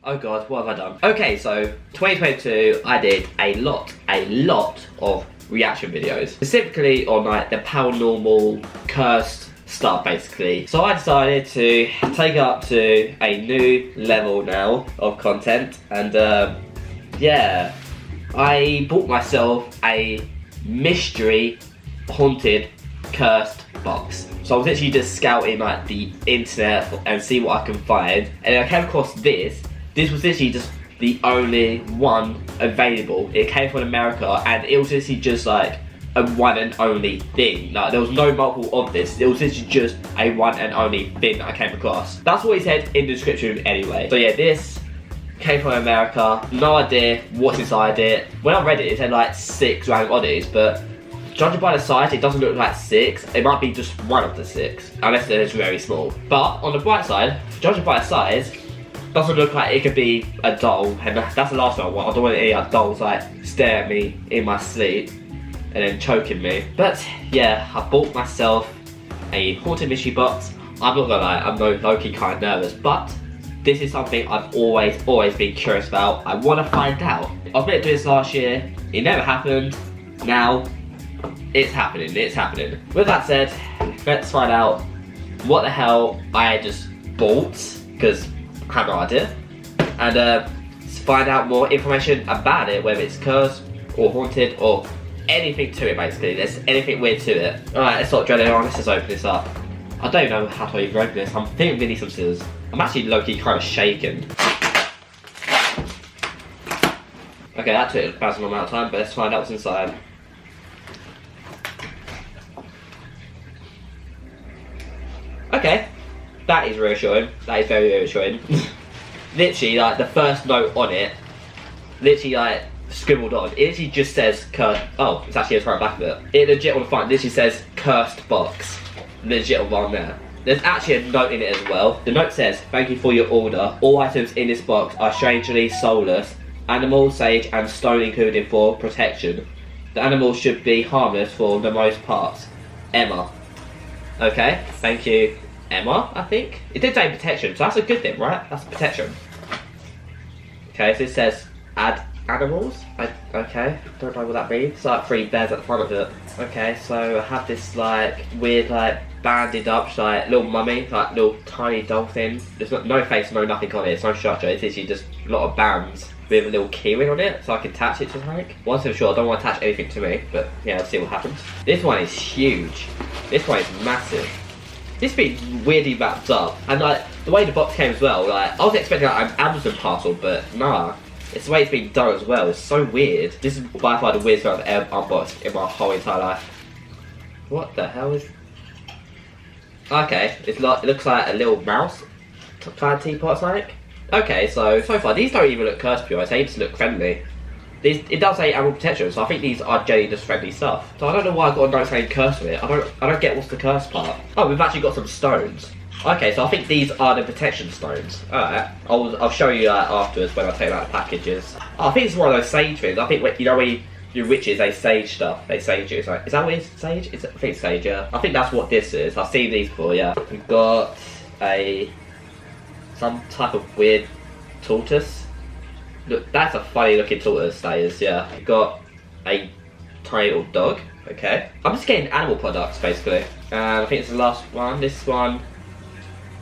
Oh god, what have I done? Okay, so 2022, I did a lot of reaction videos, specifically on like the paranormal, cursed stuff, basically. So I decided to take it up to a new level now of content, and yeah, I bought myself a mystery, haunted, cursed box. So I was literally just scouting like the internet and see what I can find, and I came across this. This was literally just the only one available. It came from America, and it was literally just like a one and only thing. Like there was no multiple of this. It was literally just a one and only thing that I came across. That's what he said in the description anyway. So yeah, this came from America. No idea what's inside it. When I read it, it said like 6 random oddities, but judging by the size, it doesn't look like 6. It might be just one of the 6, unless it is very small. But on the bright side, judging by the size, doesn't look like it could be a doll, and that's the last thing I want. I don't want any dolls like stare at me in my sleep and then choking me. But yeah, I bought myself a haunted mystery box. I'm not gonna lie, I'm low-key kind of nervous, but this is something I've always been curious about. I want to find out. I was meant to do this last year. It never happened. Now it's happening. It's happening. With that said, let's find out what the hell I just bought, because I have no idea, and find out more information about it, whether it's cursed or haunted or anything to it. Basically, there's anything weird to it. Alright, let's stop drilling on. Let's just open this up. I don't know how to even open this. I'm thinking we need some scissors. I'm actually low-key kind of shaken. Okay, that took about some amount of time, but let's find out what's inside. Okay. That is reassuring. That is very reassuring. Literally, like the first note on it, literally like scribbled on. It literally just says cursed. Oh, it's actually right back of it. It legit on the front literally says cursed box. Legit on one there. There's actually a note in it as well. The note says, "Thank you for your order. All items in this box are strangely soulless. Animal, sage, and stone included for protection. The animals should be harmless for the most part. Emma." Okay, thank you, Emma, I think. It did say protection, so that's a good thing, right? That's protection. Okay, so it says add animals. Okay, don't know what that means. It's like 3 bears at the front of it. Okay, so I have this like weird like banded up like little mummy, like little tiny doll thing. There's no face, no nothing on it. It's no structure. It's literally just a lot of bands with a little keyring on it, so I can attach it to something. Once I'm sure, I don't want to attach anything to me, but yeah, let's see what happens. This one is huge. This one is massive. This bit weirdly wrapped up, and like the way the box came as well. Like I was expecting like an Amazon parcel, but nah, it's the way it's been done as well. It's so weird. This is by far the weirdest thing I've ever unboxed in my whole entire life. What the hell is? Okay, it looks like a little mouse plaid teapot, like. Okay, so far these don't even look cursed pure. They just look friendly. It does say animal protection, so I think these are generally just friendly stuff. So I don't know why I got a note saying curse with it. I don't get what's the curse part. Oh, we've actually got some stones. Okay, so I think these are the protection stones. Alright, I'll show you that afterwards when I take out the packages. Oh, I think it's one of those sage things. I think, you know, when you witches, they sage stuff. They sage you. Like, is that what it's sage? I think it's sage, yeah. I think that's what this is. I've seen these before, yeah. We've got some type of weird tortoise. Look, that's a funny looking tortoise, that is, yeah. We've got a tiny little dog, okay. I'm just getting animal products, basically. I think it's the last one. This one,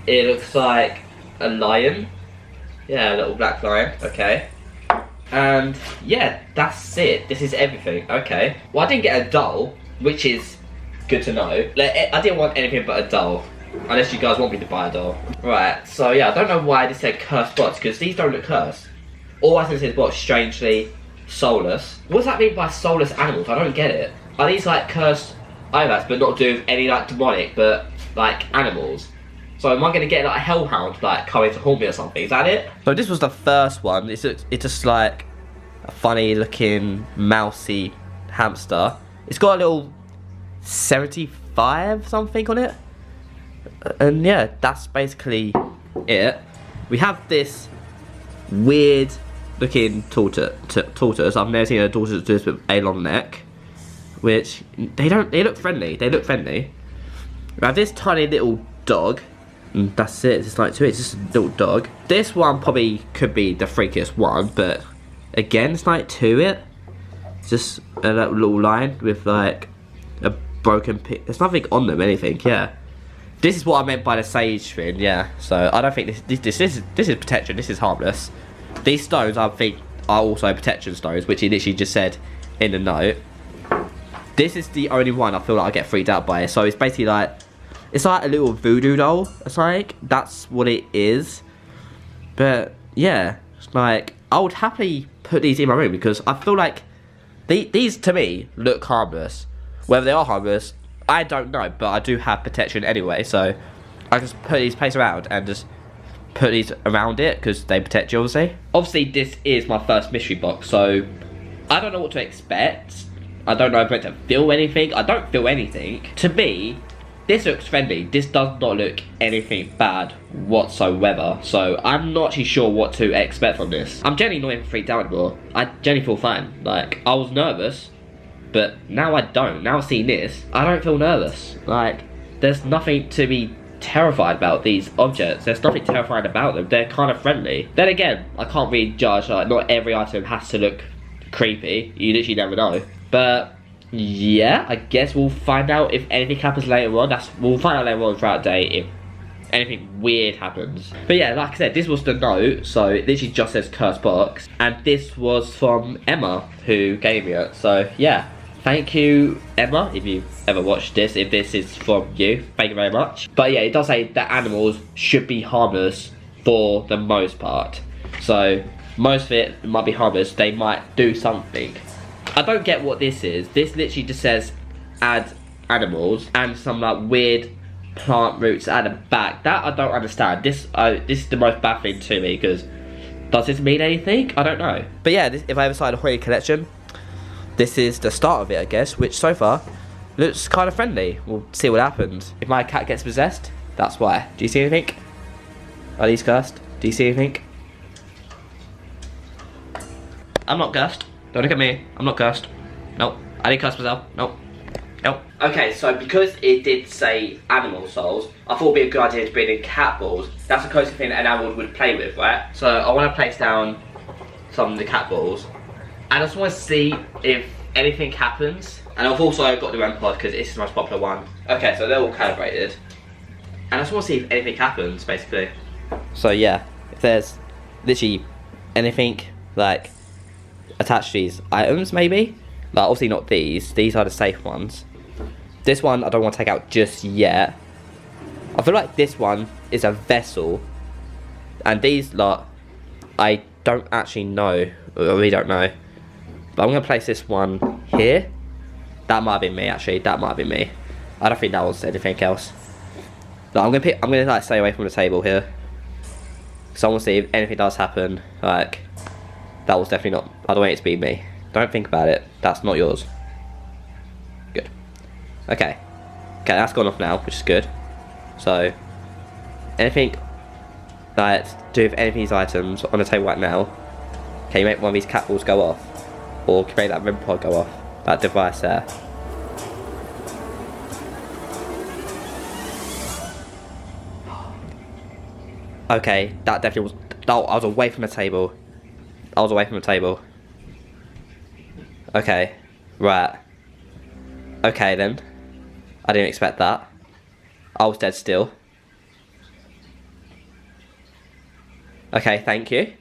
it looks like a lion. Yeah, a little black lion, okay. And yeah, that's it. This is everything, okay. Well, I didn't get a doll, which is good to know. Like, I didn't want anything but a doll. Unless you guys want me to buy a doll. Right, so yeah, I don't know why this said cursed box, because these don't look cursed. All I think is box strangely soulless. What does that mean by soulless animals? I don't get it. Are these like cursed items but not doing any like demonic, but like animals? So am I gonna get like a hellhound like coming to haunt me or something? Is that it? So this was the first one. It's just like a funny looking mousy hamster. It's got a little 75 something on it. And yeah, that's basically it. We have this weird looking tortoise. I've never seen a tortoise do this with a long neck. Which they look friendly. They look friendly. We have this tiny little dog. And that's it. It's like 2. It's just a little dog. This one probably could be the freakiest one, but again, it's like 2. It's just a little line with like a broken pick. There's nothing on them, anything. Yeah. This is what I meant by the sage thing. Yeah. So I don't think this is protection. This is harmless. These stones, I think, are also protection stones, which he literally just said in the note. This is the only one I feel like I get freaked out by. So it's basically like, it's like a little voodoo doll. It's like, that's what it is. But yeah, it's like, I would happily put these in my room because I feel like these to me look harmless. Whether they are harmless, I don't know, but I do have protection anyway. So I just put these placed around and just put these around it because they protect you, obviously. Obviously, this is my first mystery box, so I don't know what to expect. I don't know if I'm meant to feel anything. I don't feel anything. To me, this looks friendly. This does not look anything bad whatsoever. So I'm not actually sure what to expect from this. I'm generally not even freaked out anymore. I generally feel fine. Like, I was nervous, but now I don't. Now I've seen this, I don't feel nervous. Like, there's nothing to be terrified about these objects. There's nothing terrifying about them. They're kind of friendly. Then again, I can't really judge. Like, not every item has to look creepy. You literally never know. But yeah, I guess we'll find out if anything happens later on. We'll find out later on throughout the day if anything weird happens. But yeah, like I said, this was the note, so it literally just says cursed box, and this was from Emma, who gave me it. So yeah, thank you, Emma, if you've ever watched this. If this is from you, thank you very much. But yeah, it does say that animals should be harmless for the most part. So most of it might be harmless. They might do something. I don't get what this is. This literally just says add animals and some like weird plant roots at the back. That I don't understand. This is the most baffling to me because does this mean anything? I don't know. But yeah, if I ever started a Hoya collection, this is the start of it, I guess, which so far looks kind of friendly. We'll see what happens. If my cat gets possessed, that's why. Do you see anything? Are these cursed? Do you see anything? I'm not cursed. Don't look at me. I'm not cursed. Nope. I didn't curse myself. Nope. Nope. Okay, so because it did say animal souls, I thought it would be a good idea to bring in cat balls. That's the closest thing that an animal would play with, right? So I want to place down some of the cat balls. And I just want to see if anything happens. And I've also got the REM pod because it's the most popular one. Okay, so they're all calibrated. And I just want to see if anything happens, basically. So yeah, if there's literally anything like attached to these items, maybe. Like, obviously not these. These are the safe ones. This one I don't want to take out just yet. I feel like this one is a vessel. And these lot, I don't actually know. I really don't know. But I'm going to place this one here. That might have been me, actually. That might have been me. I don't think that was anything else. Like, I'm gonna like stay away from the table here. So I want to see if anything does happen. Like, that was definitely not. I don't want it to be me. Don't think about it. That's not yours. Good. Okay. Okay, that's gone off now, which is good. So, anything that do with any of these items on the table right now, can you make one of these cat balls go off? Or can you make that REM pod go off? That device there. Okay, that definitely was. Oh, I was away from the table. I was away from the table. Okay, right. Okay then. I didn't expect that. I was dead still. Okay, thank you.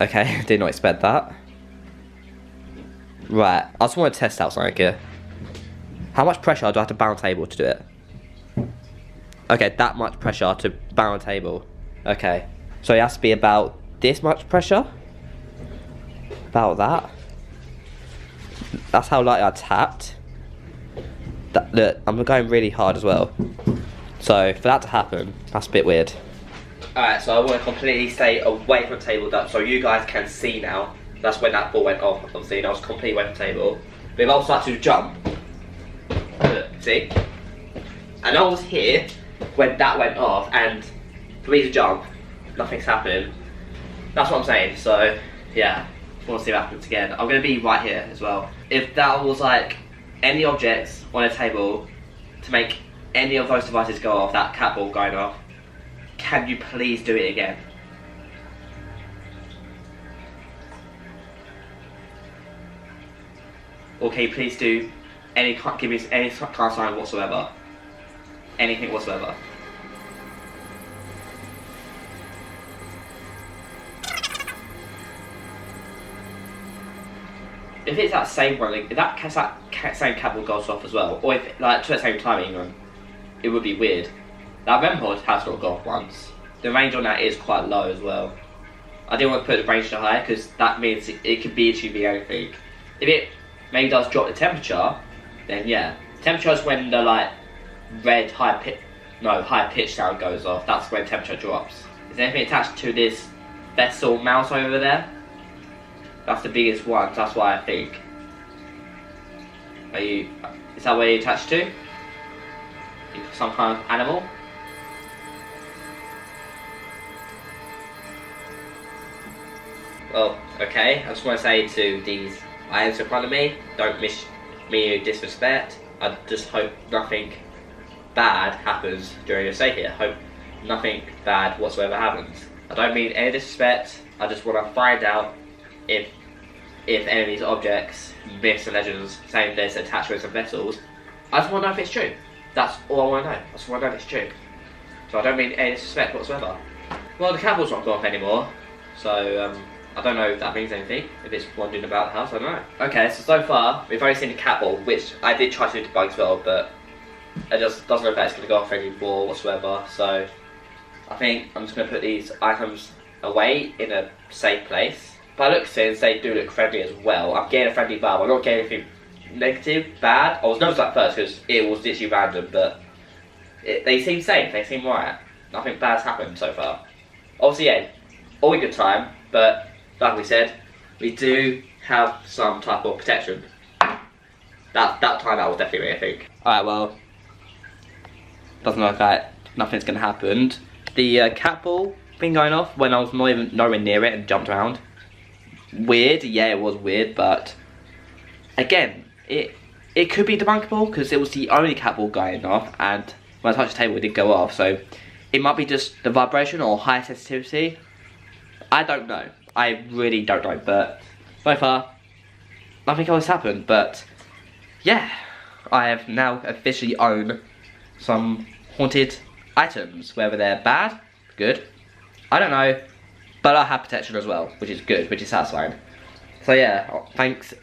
Okay, did not expect that. Right, I just want to test out something here. How much pressure do I have to bang on the table to do it? Okay, that much pressure to bang on the table. Okay, so it has to be about this much pressure. About that. That's how light I tapped. Look, I'm going really hard as well. So for that to happen, that's a bit weird. Alright, so I want to completely stay away from the table so you guys can see now. That's when that ball went off, obviously, and I was completely away from the table. But if I was like to jump, look, see? And I was here when that went off, and for me to jump, nothing's happening. That's what I'm saying, so yeah, I want to see what happens again. I'm going to be right here as well. If that was like any objects on a table to make any of those devices go off, that cat ball going off, can you please do it again? Or can you please do give me any kind of sign whatsoever? Anything whatsoever. If it's that same one, if that same cat ball goes off as well, or if like to the same time even, it would be weird. That REM pod has not gone off once. The range on that is quite low as well. I didn't want to put the range to high because that means it could be actually be anything. If it maybe does drop the temperature, then yeah. Temperature is when the like red high pitch sound goes off. That's when temperature drops. Is there anything attached to this vessel mouse over there? That's the biggest one. That's why I think. Is that where you're attached to? Some kind of animal? Well, okay. I just want to say to these items in front of me, don't miss me disrespect. I just hope nothing bad happens during your stay here. Hope nothing bad whatsoever happens. I don't mean any disrespect. I just want to find out if any of these objects, myths and legends, saying there's attachments and vessels. I just want to know if it's true. That's all I want to know. I just want to know if it's true. So I don't mean any disrespect whatsoever. Well, the cat ball's not gone off anymore, so I don't know if that means anything. If it's wandering about the house, I don't know. Okay, so far we've only seen the cat ball, which I did try to debug as well, but it just doesn't look like it's going to go off anymore whatsoever. So I think I'm just going to put these items away in a safe place. By looks since they do look friendly as well. I'm getting a friendly vibe. I'm not getting anything negative, bad. I was nervous at first because it was literally random, but they seem safe. They seem right. Nothing bad's happened so far. Obviously, yeah, all a good time, but like we said, we do have some type of protection. That time that was definitely me, I think. Alright, well, doesn't look like nothing's gonna happen. The cat ball thing going off when I was not even nowhere near it and jumped around. Weird, yeah, it was weird, but again, it could be debunkable because it was the only cat ball going off, and when I touched the table, it did go off. So it might be just the vibration or high sensitivity. I don't know. I really don't know, but so far, nothing else happened. But yeah, I have now officially owned some haunted items, whether they're bad, good, I don't know, but I have protection as well, which is good, which is satisfying. So yeah, thanks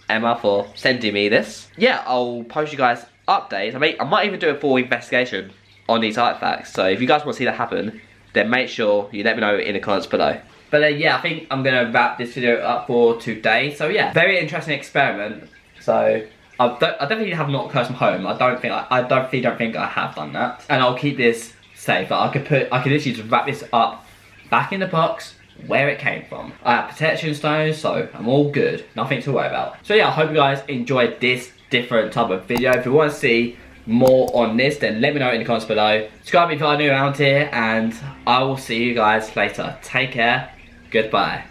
Emma for sending me this. Yeah, I'll post you guys updates. I might even do a full investigation on these artifacts. So if you guys want to see that happen, then make sure you let me know in the comments below. But yeah, I think I'm gonna wrap this video up for today. So yeah, very interesting experiment. So I definitely have not cursed from home. I don't think I have done that. And I'll keep this safe. I could literally just wrap this up back in the box where it came from. I have protection stones, so I'm all good. Nothing to worry about. So yeah, I hope you guys enjoyed this different type of video. If you want to see more on this, then let me know in the comments below. Subscribe if you are new around here, and I will see you guys later. Take care. Goodbye.